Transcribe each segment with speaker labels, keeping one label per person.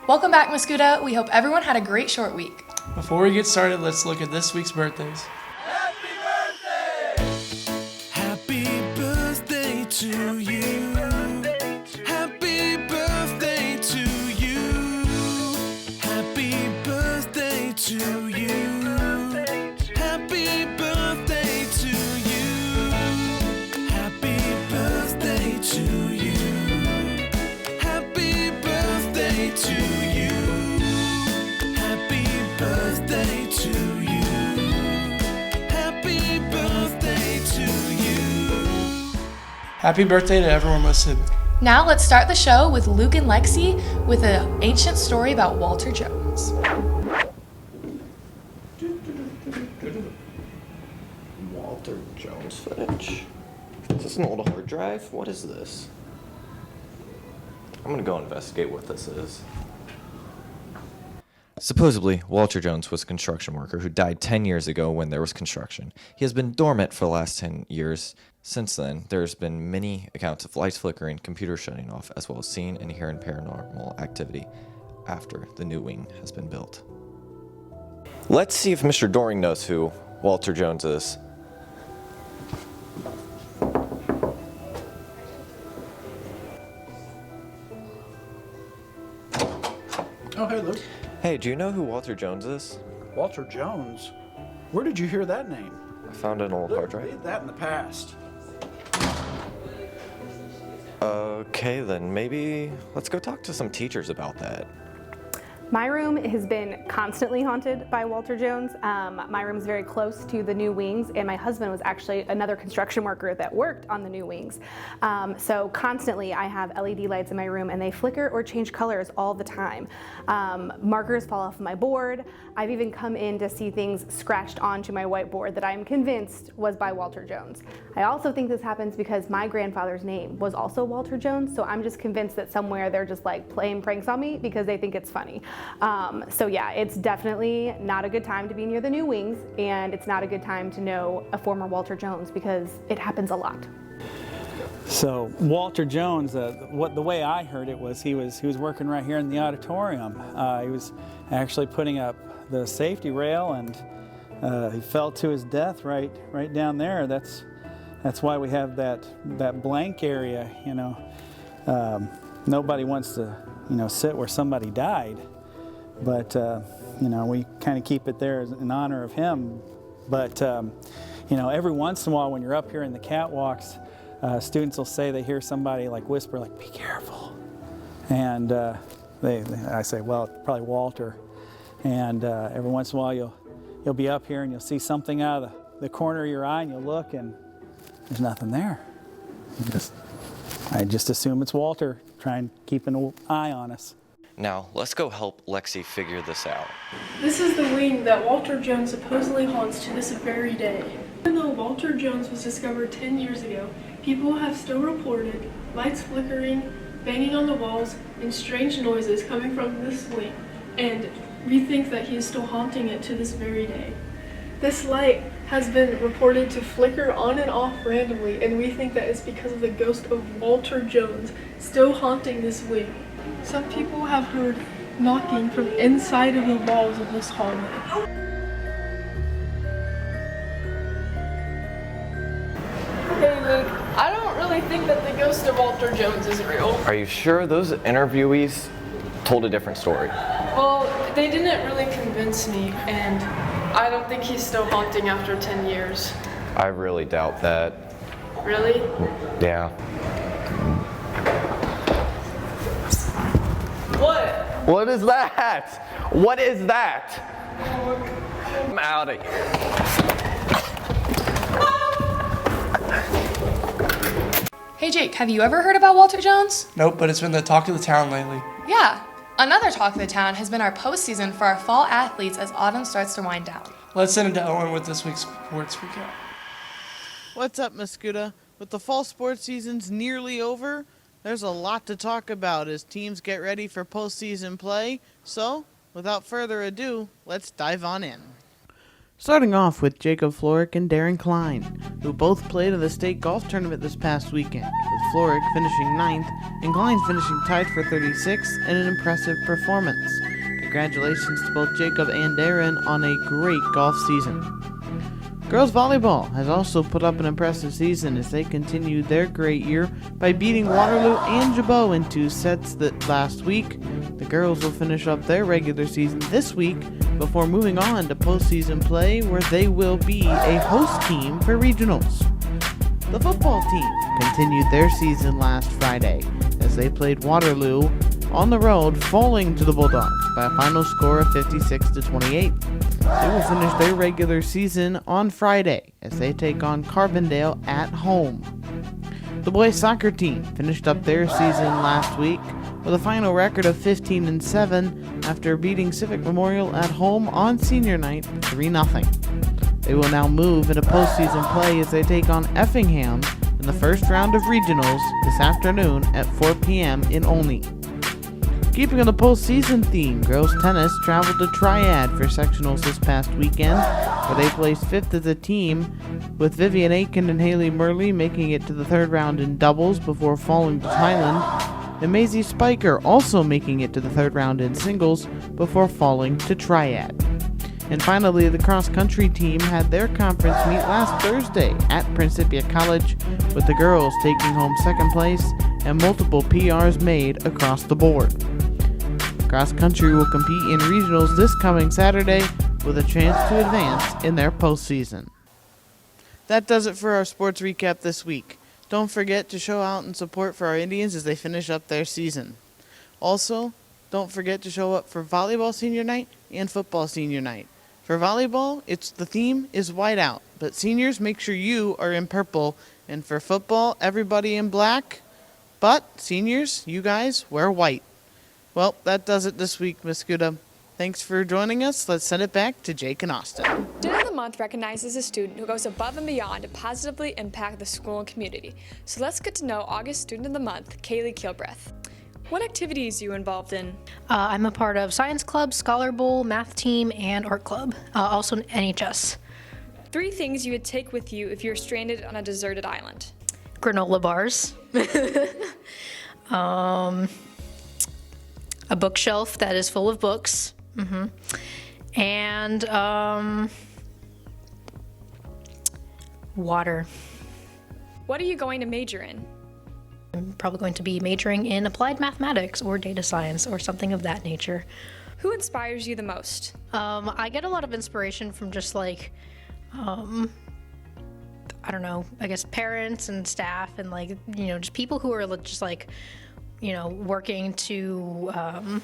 Speaker 1: Welcome back, Mascoutah. We hope everyone had a great short week.
Speaker 2: Before we get started, let's look at this week's birthdays.
Speaker 3: Happy birthday to you. Happy birthday to you. Happy birthday to you. Happy birthday to you. Happy birthday to you. Happy birthday to you. Happy birthday to you. Happy birthday to you.
Speaker 2: Happy birthday to everyone listening.
Speaker 1: Now let's start the show with Luke and Lexi with an ancient story about Walter Jones.
Speaker 4: Walter Jones footage. Is this an old hard drive? What is this? I'm gonna go investigate what this is. Supposedly, Walter Jones was a construction worker who died 10 years ago when there was construction. He has been dormant for the last 10 years. Since then, there's been many accounts of lights flickering, computers shutting off, as well as seeing and hearing paranormal activity after the new wing has been built. Let's see if Mr. Doring knows who Walter Jones is.
Speaker 5: Oh, hey, Luke.
Speaker 4: Hey, do you know who Walter Jones is?
Speaker 5: Walter Jones? Where did you hear that name?
Speaker 4: I found an old hard
Speaker 5: Luke,
Speaker 4: drive.
Speaker 5: read that in the past.
Speaker 4: Okay, then maybe let's go talk to some teachers about that.
Speaker 6: My room has been constantly haunted by Walter Jones. My room is very close to the new wings, and my husband was actually another construction worker that worked on the new wings. So constantly I have LED lights in my room, and they flicker or change colors all the time. Markers fall off my board. I've even come in to see things scratched onto my whiteboard that I'm convinced was by Walter Jones. I also think this happens because my grandfather's name was also Walter Jones, so I'm just convinced that somewhere they're just like playing pranks on me because they think it's funny. So yeah, it's definitely not a good time to be near the new wings, and it's not a good time to know a former Walter Jones because it happens a lot.
Speaker 7: So Walter Jones, the way I heard it was he was working right here in the auditorium. He was actually putting up the safety rail, and he fell to his death right down there. That's why we have that blank area. You know, nobody wants to sit where somebody died. But, we kind of keep it there in honor of him. But, every once in a while when you're up here in the catwalks, students will say they hear somebody like whisper, like, "Be careful." And I say, well, it's probably Walter. And every once in a while you'll be up here and you'll see something out of the corner of your eye, and you'll look and there's nothing there. I just assume it's Walter trying to keep an eye on us.
Speaker 4: Now, let's go help Lexi figure this out.
Speaker 8: This is the wing that Walter Jones supposedly haunts to this very day. Even though Walter Jones was discovered 10 years ago, people have still reported lights flickering, banging on the walls, and strange noises coming from this wing, and we think that he is still haunting it to this very day. This light has been reported to flicker on and off randomly, and we think that it's because of the ghost of Walter Jones still haunting this wing. Some people have heard knocking from inside of the walls of this hallway. Hey Luke, I don't really think that the ghost of Walter Jones is real.
Speaker 4: Are you sure those interviewees told a different story?
Speaker 8: Well, they didn't really convince me, and I don't think he's still haunting after 10 years.
Speaker 4: I really doubt that.
Speaker 8: Really?
Speaker 4: Yeah.
Speaker 8: What?
Speaker 4: What is that? What is that? I'm out of here.
Speaker 1: Hey Jake, have you ever heard about Walter Jones?
Speaker 2: Nope, but it's been the talk of the town lately.
Speaker 1: Yeah. Another talk of the town has been our postseason for our fall athletes as autumn starts to wind down.
Speaker 2: Let's send it to Owen with this week's sports recap.
Speaker 9: What's up, Mascoutah? With the fall sports season's nearly over, there's a lot to talk about as teams get ready for postseason play. So, without further ado, let's dive on in. Starting off with Jacob Florick and Darren Klein, who both played in the state golf tournament this past weekend, with Florick finishing 9th and Klein finishing tied for 36th in an impressive performance. Congratulations to both Jacob and Darren on a great golf season. Girls volleyball has also put up an impressive season as they continued their great year by beating Waterloo and Jabot in 2 sets last week. The girls will finish up their regular season this week before moving on to postseason play, where they will be a host team for regionals. The football team continued their season last Friday as they played Waterloo on the road, falling to the Bulldogs by a final score of 56-28. They will finish their regular season on Friday as they take on Carbondale at home. The boys soccer team finished up their season last week with a final record of 15-7 after beating Civic Memorial at home on senior night 3-0. They will now move into postseason play as they take on Effingham in the first round of regionals this afternoon at 4 p.m. in Olney. Keeping on the postseason theme, girls tennis traveled to Triad for sectionals this past weekend, where they placed 5th as a team, with Vivian Aiken and Haley Murley making it to the 3rd round in doubles before falling to Thailand, and Maisie Spiker also making it to the 3rd round in singles before falling to Triad. And finally, the cross-country team had their conference meet last Thursday at Principia College, with the girls taking home 2nd place and multiple PRs made across the board. Cross country will compete in regionals this coming Saturday with a chance to advance in their postseason. That does it for our sports recap this week. Don't forget to show out and support for our Indians as they finish up their season. Also, don't forget to show up for volleyball senior night and football senior night. For volleyball, the theme is white out, but seniors, make sure you are in purple, and for football, everybody in black, but seniors, you guys, wear white. Well, that does it this week, Mascoutah. Thanks for joining us. Let's send it back to Jake and Austin.
Speaker 10: Student of the Month recognizes a student who goes above and beyond to positively impact the school and community. So let's get to know August Student of the Month, Kaylee Keelbreath. What activities are you involved in?
Speaker 11: I'm a part of Science Club, Scholar Bowl, Math Team, and Art Club, also NHS.
Speaker 10: 3 things you would take with you if you were stranded on a deserted island.
Speaker 11: Granola bars. A bookshelf that is full of books. And water.
Speaker 10: What are you going to major in?
Speaker 11: I'm probably going to be majoring in applied mathematics or data science or something of that nature.
Speaker 10: Who inspires you the most?
Speaker 11: I get a lot of inspiration from just like, I don't know, I guess parents and staff and like, just people who are just like, working to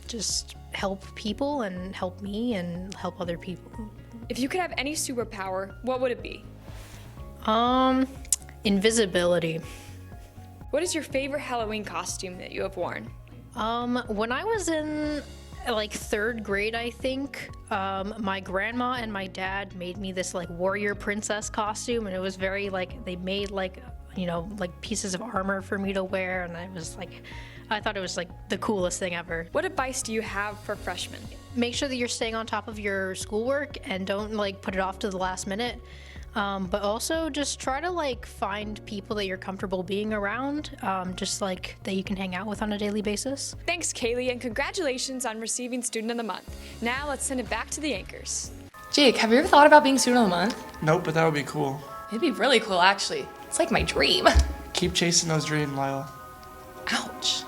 Speaker 11: just help people and help me and help other people.
Speaker 10: If you could have any superpower, what would it be?
Speaker 11: Invisibility.
Speaker 10: What is your favorite Halloween costume that you have worn?
Speaker 11: When I was in like 3rd grade, I think, my grandma and my dad made me this like warrior princess costume, and it was very like, they made like, like pieces of armor for me to wear, and I thought it was like the coolest thing ever.
Speaker 10: What advice do you have for freshmen?
Speaker 11: Make sure that you're staying on top of your schoolwork and don't like put it off to the last minute. But also just try to like find people that you're comfortable being around, just like that you can hang out with on a daily basis.
Speaker 10: Thanks, Kaylee, and congratulations on receiving Student of the Month. Now let's send it back to the anchors.
Speaker 1: Jake, have you ever thought about being Student of the Month?
Speaker 2: Nope, but that would be cool.
Speaker 1: It'd be really cool, actually. It's like my dream.
Speaker 2: Keep chasing those dreams, Lyle.
Speaker 1: Ouch.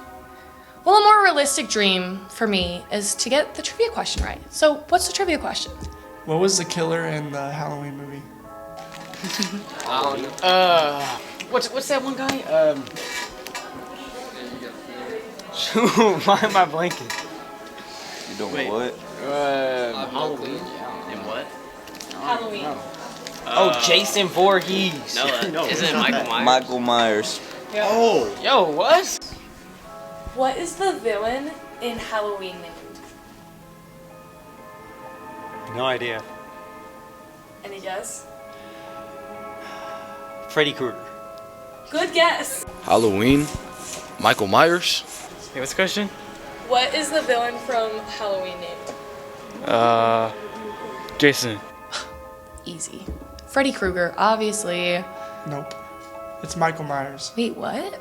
Speaker 1: Well, a more realistic dream for me is to get the trivia question right. So, what's the trivia question?
Speaker 2: What was the killer in the Halloween movie?
Speaker 12: What's that one guy? Why am I blanking?
Speaker 13: You doing what?
Speaker 12: Halloween. And what?
Speaker 1: Halloween.
Speaker 12: Oh, Jason Voorhees.
Speaker 13: No,
Speaker 12: isn't it Michael Myers?
Speaker 13: Michael Myers.
Speaker 12: Oh, yo, what?
Speaker 1: What is the villain in Halloween named?
Speaker 12: No idea.
Speaker 1: Any guess?
Speaker 12: Freddy Krueger.
Speaker 1: Good guess.
Speaker 14: Halloween? Michael Myers?
Speaker 12: Hey, what's the question?
Speaker 1: What is the villain from Halloween named?
Speaker 12: Jason.
Speaker 1: easy. Freddy Krueger, obviously.
Speaker 2: Nope. It's Michael Myers.
Speaker 1: Wait, what?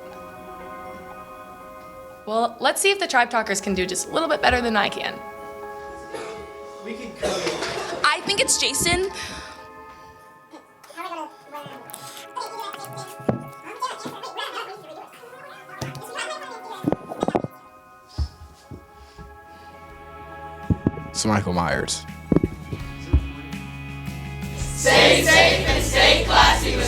Speaker 1: Well, let's see if the Tribe Talkers can do just a little bit better than I can.
Speaker 2: We can cut it.
Speaker 1: I think it's Jason.
Speaker 14: It's Michael Myers.
Speaker 3: Stay safe and stay classy with